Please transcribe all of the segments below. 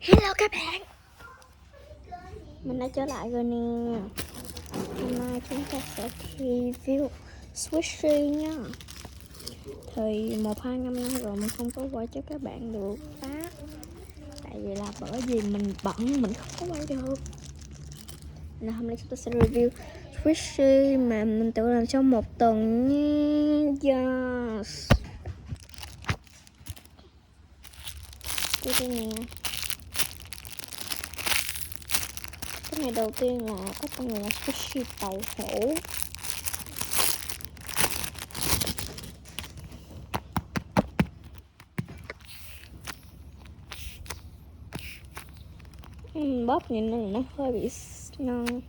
Hello các bạn, mình đã trở lại rồi nè. Hôm nay chúng ta sẽ review Squishy nha. Thì 1-2 năm nay rồi mình không có quay cho các bạn được á. Tại vì là bởi vì mình bận, mình không có quay được. Nên hôm nay chúng ta sẽ review Squishy mà mình tự làm trong 1 tuần nha. Yes. Đây nè. Cái này đầu tiên là có con người là Squishy tàu hổ. Bóp nhìn nó hơi bị non.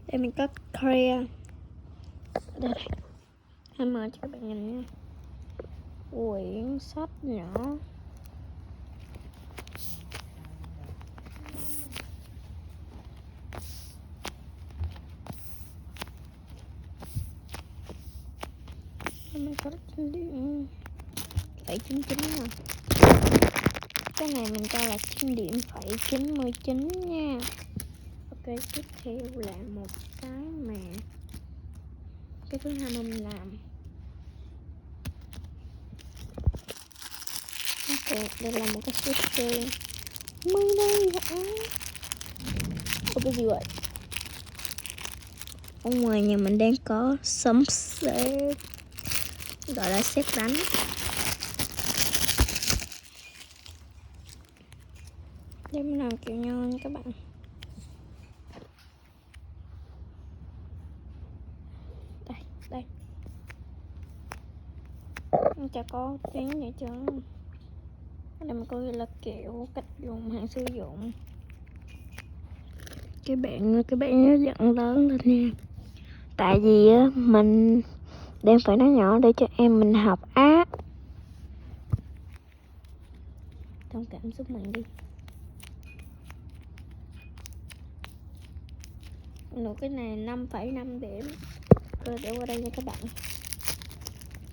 Đây mình có clear. Đây đây. Em mở cho các bạn nhìn nha. Quyển sách nhỏ. Mình có điểm 7.9 nè. Cái này mình cho là 9 điểm 99 nha. Ok, tiếp theo là một cái mà cái thứ hai mà mình làm. Ok, đây là một cái Squishy. Mới đây hả? Ủa cái gì vậy? Ở ngoài nhà mình đang có sấm sét, gọi là sét đánh. Để mình làm kiểu nho nha các bạn. Đây, đây. Mình chả có tiếng vậy chứ. Đây mình có ghi là kiểu cách dùng, hạn sử dụng. Các bạn nhớ dặn lớn lên nha. Tại vì á mình đang phải nói nhỏ để cho em mình học áp. Thông cảm giúp mình đi. Nụ cái này 5,5 điểm. Rồi để qua đây nha các bạn.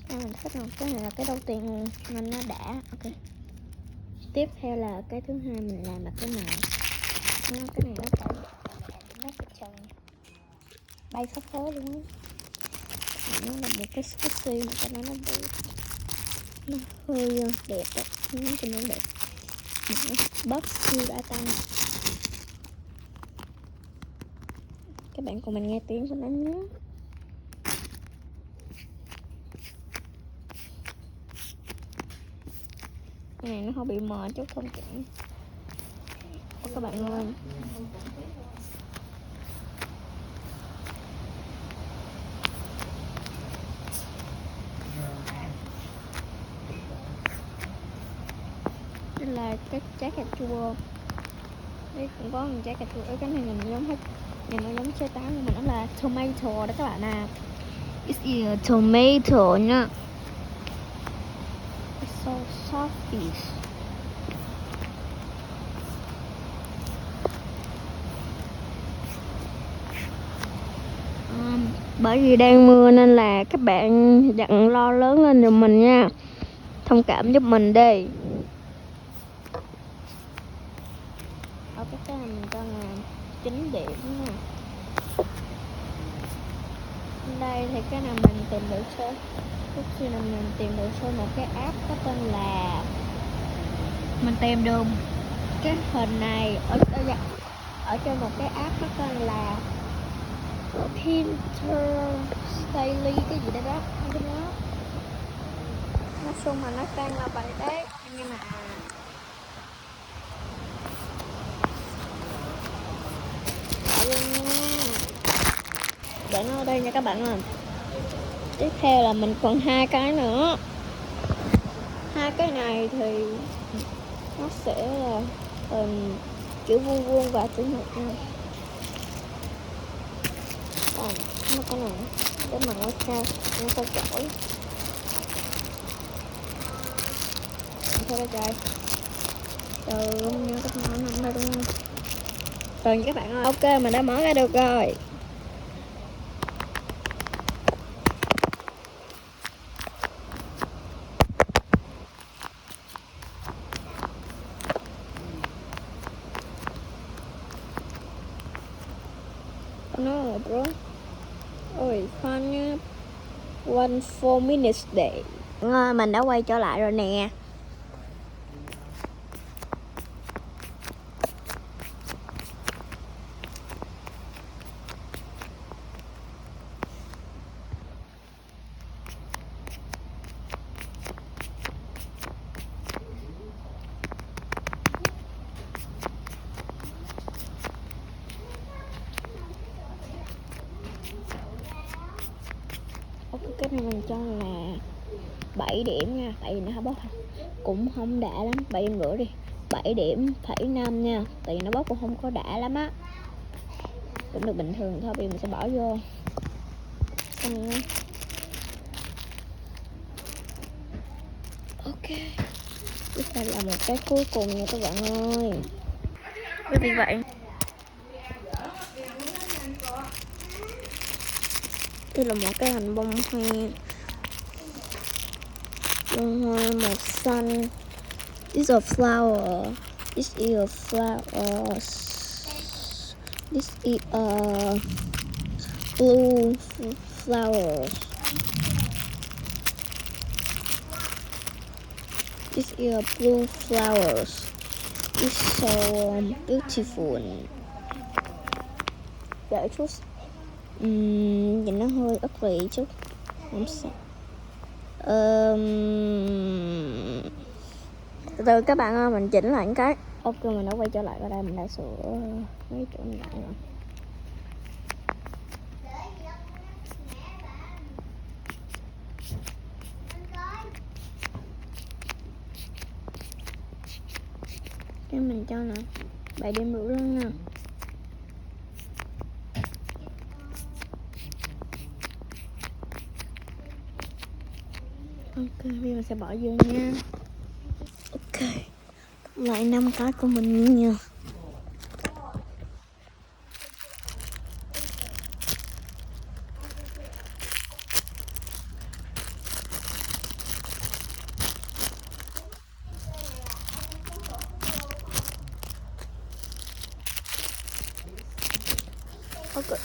Mình thích không? Cái này là cái đầu tiên nên nó đã. Ok. Tiếp theo là cái thứ hai mình làm là cái này. Cái này nó phải nó phải trần bay khắp phố luôn á. Nó là một cái Squishy mà cho nó bị nó hơi đẹp đó, nó cho nó đẹp. Bóp siêu đã tăng. Các bạn cùng mình nghe tiếng của nó nhé. Cái này nó không bị mờ chút thông cảm các bạn ơi. Đây là cái trái cà chua. Đây cũng có một trái cà chua. Cái này nhìn giống hết, nhìn nó giống trái táo nhưng mà nó là tomato đó các bạn à. It's a tomato nha. It's so softish. Bởi vì đang mưa nên là các bạn dặn lo lớn lên giùm mình nha. Thông cảm giúp mình đi. Ở cái này mình cho là 9 điểm nha. Đây thì cái này mình tìm được số. Lúc khi nào mình tìm được số một cái app có tên là, mình tìm được cái hình này ở trên một cái app có tên là Pinterest Daily cái gì đó không biết nó. Nói chung mà nó đang là vậy đấy. Nhưng mà để nó ở đây nha các bạn ơi. Tiếp theo là mình còn 2 cái nữa. 2 cái này thì nó sẽ là hình kiểu vuông vuông và chữ nhật nha. Nó có này để mà nó cao, nó có chổi. Thôi đây trời. Không nhớ cách mở nằm đây đúng không? Rồi các bạn ơi, ok mình đã mở ra được rồi. on 4 minutes để mình đã quay trở lại rồi nè. Cái này mình cho là 7 điểm nha, tại vì nó bóc cũng không đã lắm. 7 điểm rưỡi đi, 7 điểm phẩy 5 nha, tại vì nó bóc cũng không có đã lắm á, cũng được bình thường thôi. Bây giờ mình sẽ bỏ vô ok. Tiếp theo là một cái cuối cùng nha các bạn ơi. Cái gì vậy? Đây là một cái hình bông hoa, bông hoa màu xanh. This is a flower. This is a flower. This is a blue flower. This is a blue flowers. It's so beautiful. Đợi chút. Nhìn nó hơi ugly chút. Không sao. Từ từ các bạn ơi, mình chỉnh lại cái. Ok, mình đã quay trở lại ở đây, mình đã sửa mấy chỗ này lại rồi. Cái mình cho là 7 điểm rưỡi luôn nha. Ok, bây giờ mình sẽ bỏ vô nha. Ok, lại 5 cái của mình nha. Ok,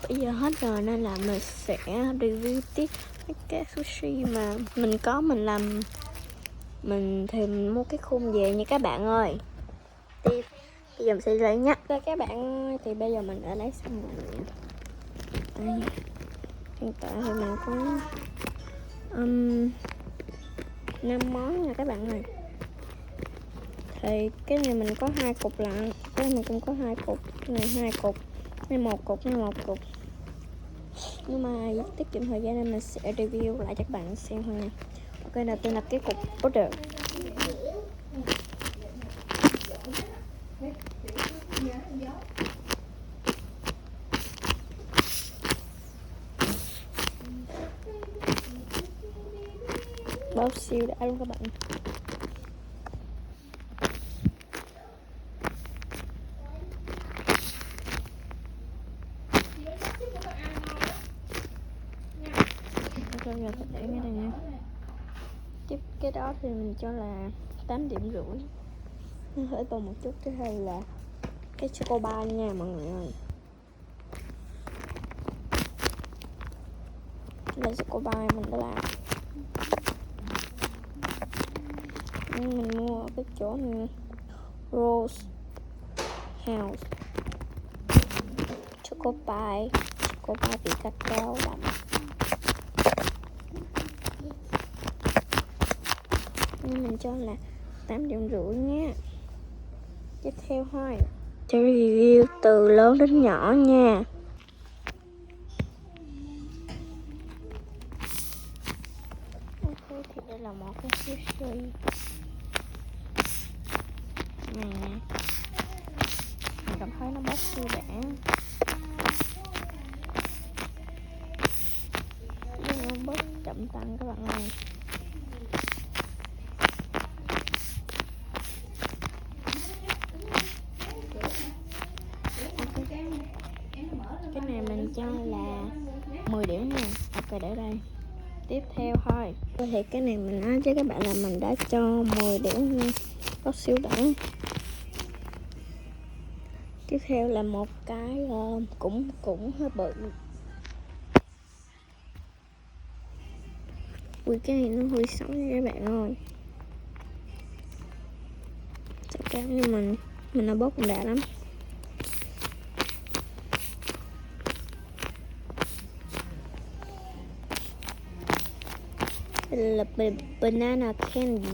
bây giờ hết rồi nên là mình sẽ review tiếp cái sushi mà mình có. Mình thì mình mua cái khung về nha các bạn ơi. Tiếp bây giờ mình sẽ lấy nhắc cho các bạn ơi. Thì bây giờ mình đã lấy xong rồi. Đây, hiện tại thì mình có 5 món nha các bạn ơi. Thì cái này mình có 2 cục lận, cái này mình cũng có 2 cục, cái này 2 cục, cái này 1 cục, cái này 1 cục. Nhưng mà tiết kiệm thời gian nên mình sẽ review lại cho các bạn xem thôi nha. Ok, đầu tiên là cái cục butter. Bao siêu đã luôn các bạn. Ok, giờ phải để cái này nha. Tiếp cái đó thì mình cho là 8 điểm rưỡi. Nó hơi tồn một chút. Thứ hai là cái choco bar nha mọi người ơi. Đây choco bar mình đã làm. Mình mua ở cái chỗ này, Rose House. Choco pie vị cacao đậm. Nhưng mình cho là 8 điểm rưỡi nha. Tiếp theo thôi, cho review từ lớn đến nhỏ nha. Ok, thì đây là một cái sushi này nè. Mình cảm thấy nó bóc siêu đã. Nó bớt chậm tăng các bạn ơi. Cái này mình cho là 10 điểm nha. Ok, để đây. Tiếp theo thôi. Thì cái này mình nói với các bạn là mình đã cho 10 điểm nha. Có siêu đẳng. Tiếp theo là một cái cũng hơi bự. Ui, cái này nó hơi xấu nha các bạn ơi. Chắc chắn như mình nó bóp cũng đã lắm. Đây là banana candy.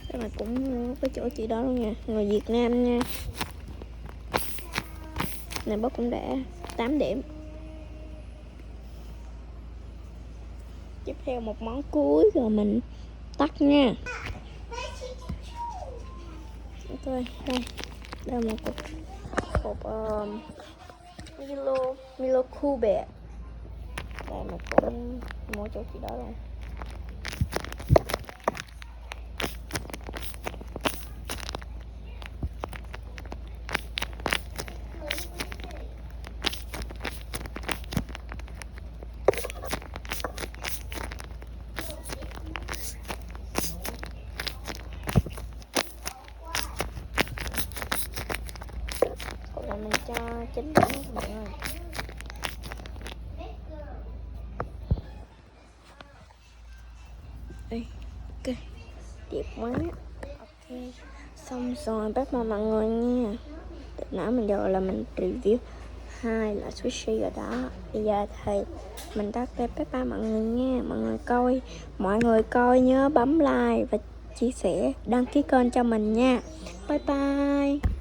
Cái này cũng có chỗ chị đó luôn nha, người Việt Nam nha. Này bóp cũng đã 8 điểm. Tiếp theo một món cuối rồi mình tắt nha. Ok, đây là một cục Milo Cube. Đây mình cũng mua chỗ chị đó luôn. Còn là mình cho 9 điểm các bạn ơi. Đây, ok, đẹp quá. Ok, xong rồi bye bye mọi người nha. Từ nãy mình giờ là mình review 2 là sushi rồi đó. Bây giờ thì mình tắt bye bye mọi người nha. Mọi người coi nhớ bấm like và chia sẻ, đăng ký kênh cho mình nha. Bye bye.